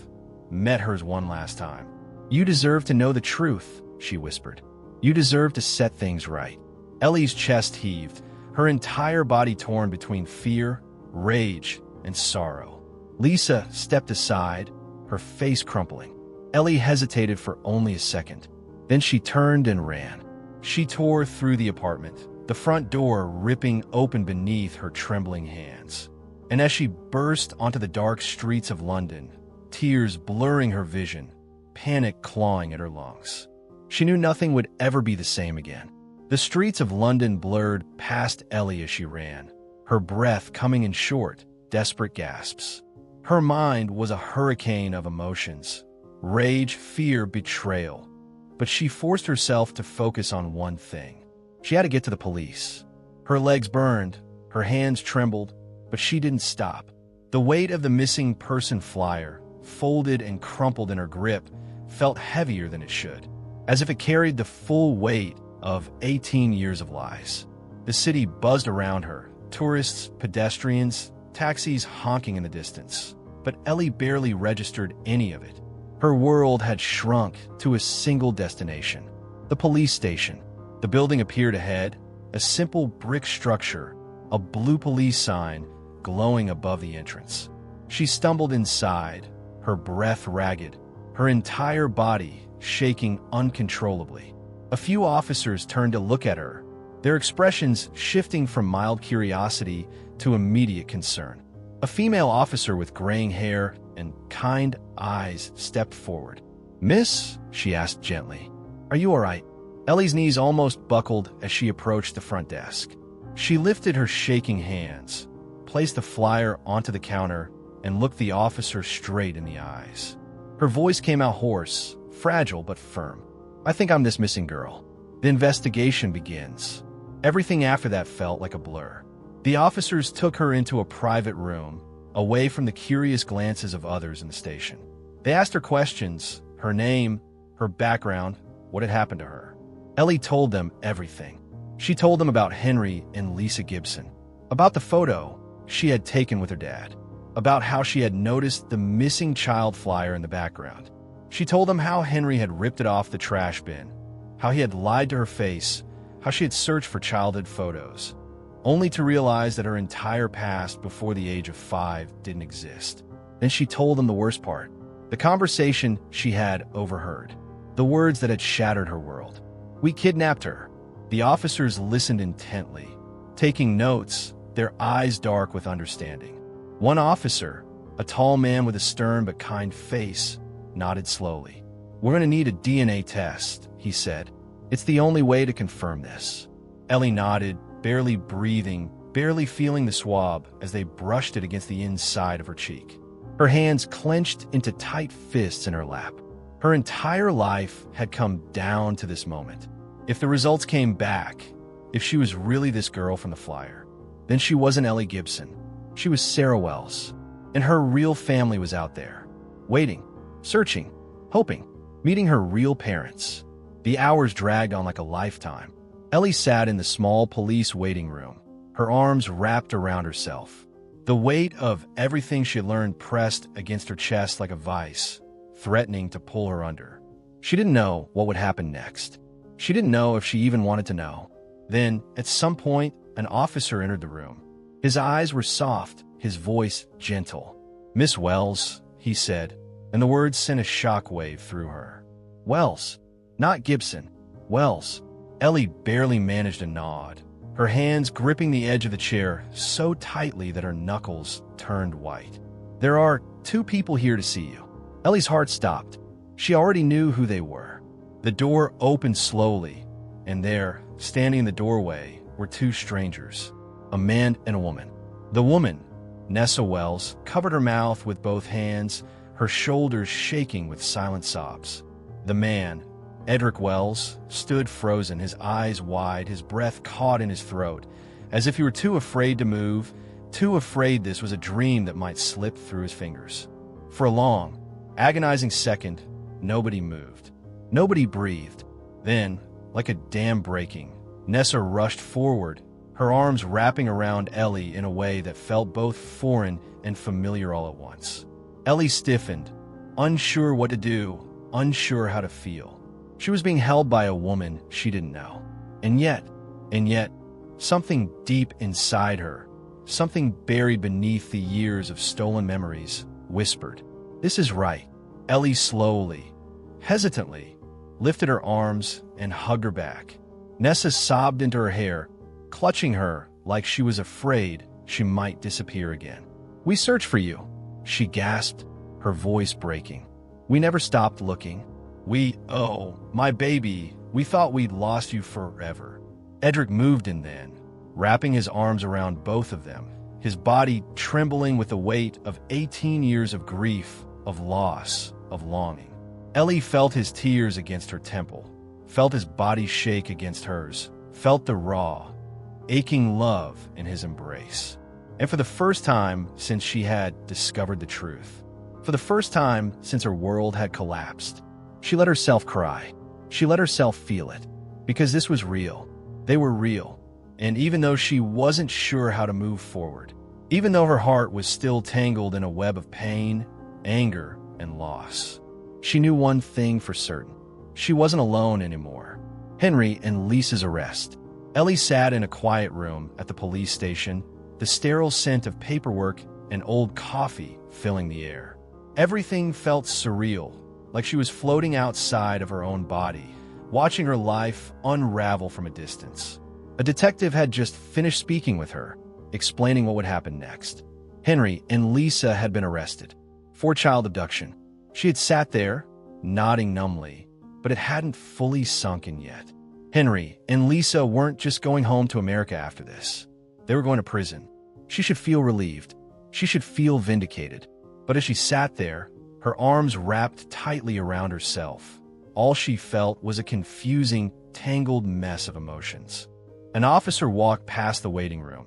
met hers one last time. "You deserve to know the truth," she whispered. "You deserve to set things right." Ellie's chest heaved, her entire body torn between fear, rage, and sorrow. Lisa stepped aside, her face crumpling. Ellie hesitated for only a second. Then she turned and ran. She tore through the apartment, the front door ripping open beneath her trembling hands. And as she burst onto the dark streets of London, tears blurring her vision, panic clawing at her lungs, she knew nothing would ever be the same again. The streets of London blurred past Ellie as she ran, her breath coming in short, desperate gasps. Her mind was a hurricane of emotions, rage, fear, betrayal. But she forced herself to focus on one thing. She had to get to the police. Her legs burned, her hands trembled, but she didn't stop. The weight of the missing person flyer, folded and crumpled in her grip, felt heavier than it should, as if it carried the full weight of 18 years of lies. The city buzzed around her, tourists, pedestrians, taxis honking in the distance. But Ellie barely registered any of it. Her world had shrunk to a single destination: the police station. The building appeared ahead, a simple brick structure, a blue police sign glowing above the entrance. She stumbled inside, her breath ragged, her entire body shaking uncontrollably. A few officers turned to look at her, their expressions shifting from mild curiosity to immediate concern. A female officer with graying hair and kind eyes stepped forward. "Miss," she asked gently, "are you all right?" Ellie's knees almost buckled as she approached the front desk. She lifted her shaking hands, placed the flyer onto the counter, and looked the officer straight in the eyes. Her voice came out hoarse, fragile but firm. "I think I'm this missing girl." The investigation begins. Everything after that felt like a blur. The officers took her into a private room, away from the curious glances of others in the station. They asked her questions, her name, her background, what had happened to her. Ellie told them everything. She told them about Henry and Lisa Gibson, about the photo she had taken with her dad, about how she had noticed the missing child flyer in the background. She told them how Henry had ripped it off the trash bin, how he had lied to her face, how she had searched for childhood photos, only to realize that her entire past before the age of 5 didn't exist. Then she told them the worst part, the conversation she had overheard, the words that had shattered her world. "We kidnapped her." The officers listened intently, taking notes, their eyes dark with understanding. One officer, a tall man with a stern but kind face, nodded slowly. "We're going to need a DNA test," he said. "It's the only way to confirm this." Ellie nodded, barely breathing, barely feeling the swab as they brushed it against the inside of her cheek. Her hands clenched into tight fists in her lap. Her entire life had come down to this moment. If the results came back, if she was really this girl from the flyer, then she wasn't Ellie Gibson. She was Sarah Wells, and her real family was out there, waiting, searching, hoping, meeting her real parents. The hours dragged on like a lifetime. Ellie sat in the small police waiting room, her arms wrapped around herself. The weight of everything she learned pressed against her chest like a vice, threatening to pull her under. She didn't know what would happen next. She didn't know if she even wanted to know. Then, at some point, an officer entered the room. His eyes were soft, his voice gentle. "Miss Wells," he said, and the words sent a shockwave through her. "Wells, not Gibson. Wells." Ellie barely managed a nod, her hands gripping the edge of the chair so tightly that her knuckles turned white. "There are 2 people here to see you." Ellie's heart stopped. She already knew who they were. The door opened slowly, and there, standing in the doorway, were 2 strangers, a man and a woman. The woman, Nessa Wells, covered her mouth with both hands, her shoulders shaking with silent sobs. The man, Edric Wells, stood frozen, his eyes wide, his breath caught in his throat, as if he were too afraid to move, too afraid this was a dream that might slip through his fingers. For a long, agonizing second, nobody moved. Nobody breathed. Then, like a dam breaking, Nessa rushed forward, her arms wrapping around Ellie in a way that felt both foreign and familiar all at once. Ellie stiffened, unsure what to do, unsure how to feel. She was being held by a woman she didn't know. And yet, something deep inside her, something buried beneath the years of stolen memories, whispered, "This is right." Ellie slowly, hesitantly, lifted her arms and hugged her back. Nessa sobbed into her hair, clutching her like she was afraid she might disappear again. "We searched for you," she gasped, her voice breaking. "We never stopped looking. Oh, my baby, we thought we'd lost you forever." Edric moved in then, wrapping his arms around both of them, his body trembling with the weight of 18 years of grief, of loss, of longing. Ellie felt his tears against her temple, felt his body shake against hers, felt the raw, aching love in his embrace. And for the first time since she had discovered the truth, for the first time since her world had collapsed, she let herself cry. She let herself feel it. Because this was real. They were real. And even though she wasn't sure how to move forward, even though her heart was still tangled in a web of pain, anger, and loss, She knew one thing for certain. She wasn't alone anymore. Henry and Lisa's arrest. Ellie sat in a quiet room at the police station, the sterile scent of paperwork and old coffee filling the air. Everything felt surreal, like she was floating outside of her own body, watching her life unravel from a distance. A detective had just finished speaking with her, explaining what would happen next. Henry and Lisa had been arrested for child abduction. She had sat there, nodding numbly, but it hadn't fully sunk in yet. Henry and Lisa weren't just going home to America after this. They were going to prison. She should feel relieved. She should feel vindicated. But as she sat there, her arms wrapped tightly around herself, all she felt was a confusing, tangled mess of emotions. An officer walked past the waiting room,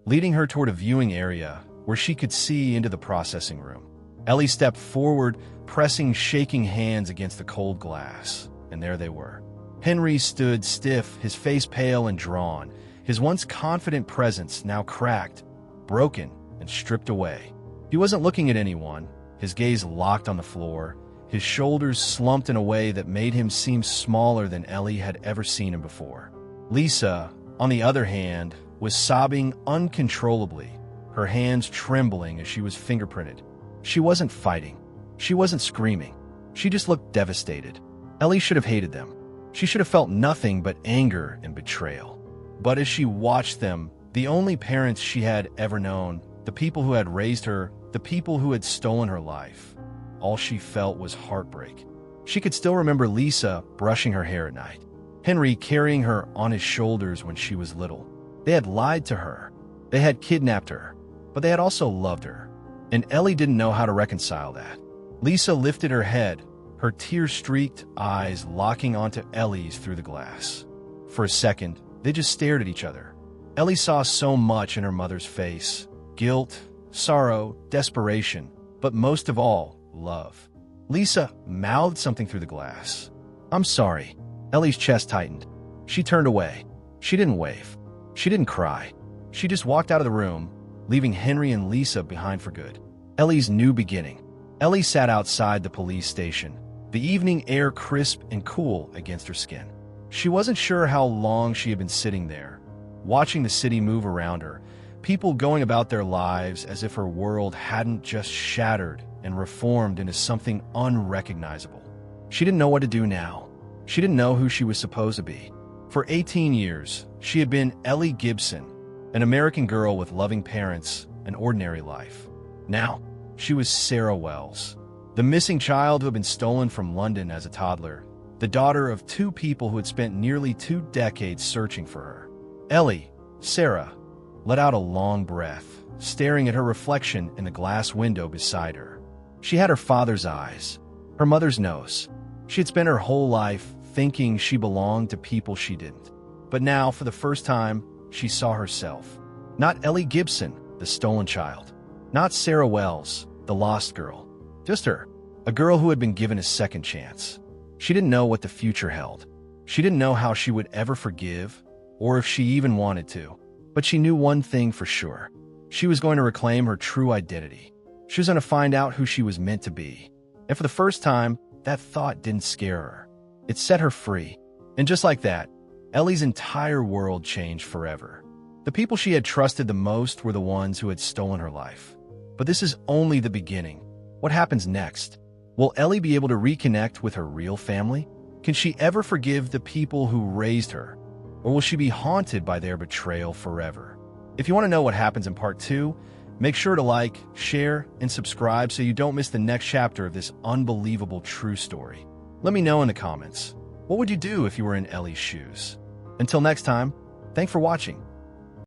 leading her toward a viewing area where she could see into the processing room. Ellie stepped forward, pressing shaking hands against the cold glass, and there they were. Henry stood stiff, his face pale and drawn, his once confident presence now cracked, broken, and stripped away. He wasn't looking at anyone, his gaze locked on the floor, his shoulders slumped in a way that made him seem smaller than Ellie had ever seen him before. Lisa, on the other hand, was sobbing uncontrollably, her hands trembling as she was fingerprinted. She wasn't fighting. She wasn't screaming. She just looked devastated. Ellie should have hated them. She should have felt nothing but anger and betrayal. But as she watched them, the only parents she had ever known, the people who had raised her, the people who had stolen her life, all she felt was heartbreak. She could still remember Lisa brushing her hair at night, Henry carrying her on his shoulders when she was little. They had lied to her. They had kidnapped her, but they had also loved her. And Ellie didn't know how to reconcile that. Lisa lifted her head, her tear-streaked eyes locking onto Ellie's through the glass. For a second, they just stared at each other. Ellie saw so much in her mother's face: guilt, sorrow, desperation, but most of all, love. Lisa mouthed something through the glass. "I'm sorry." Ellie's chest tightened. She turned away. She didn't wave. She didn't cry. She just walked out of the room, leaving Henry and Lisa behind for good. Ellie's new beginning. Ellie sat outside the police station, the evening air crisp and cool against her skin. She wasn't sure how long she had been sitting there, watching the city move around her, people going about their lives as if her world hadn't just shattered and reformed into something unrecognizable. She didn't know what to do now. She didn't know who she was supposed to be. For 18 years, she had been Ellie Gibson, an American girl with loving parents, an ordinary life. Now, she was Sarah Wells, the missing child who had been stolen from London as a toddler, the daughter of two people who had spent nearly 2 decades searching for her. Ellie, Sarah, let out a long breath, staring at her reflection in the glass window beside her. She had her father's eyes, her mother's nose. She had spent her whole life thinking she belonged to people she didn't. But now, for the first time, she saw herself. Not Ellie Gibson, the stolen child. Not Sarah Wells, the lost girl. Just her, a girl who had been given a second chance. She didn't know what the future held. She didn't know how she would ever forgive, or if she even wanted to. But she knew one thing for sure. She was going to reclaim her true identity. She was going to find out who she was meant to be. And for the first time, that thought didn't scare her. It set her free. And just like that, Ellie's entire world changed forever. The people she had trusted the most were the ones who had stolen her life. But this is only the beginning. What happens next? Will Ellie be able to reconnect with her real family? Can she ever forgive the people who raised her? Or will she be haunted by their betrayal forever? If you want to know what happens in part 2, make sure to like, share, and subscribe so you don't miss the next chapter of this unbelievable true story. Let me know in the comments. What would you do if you were in Ellie's shoes? Until next time, thanks for watching.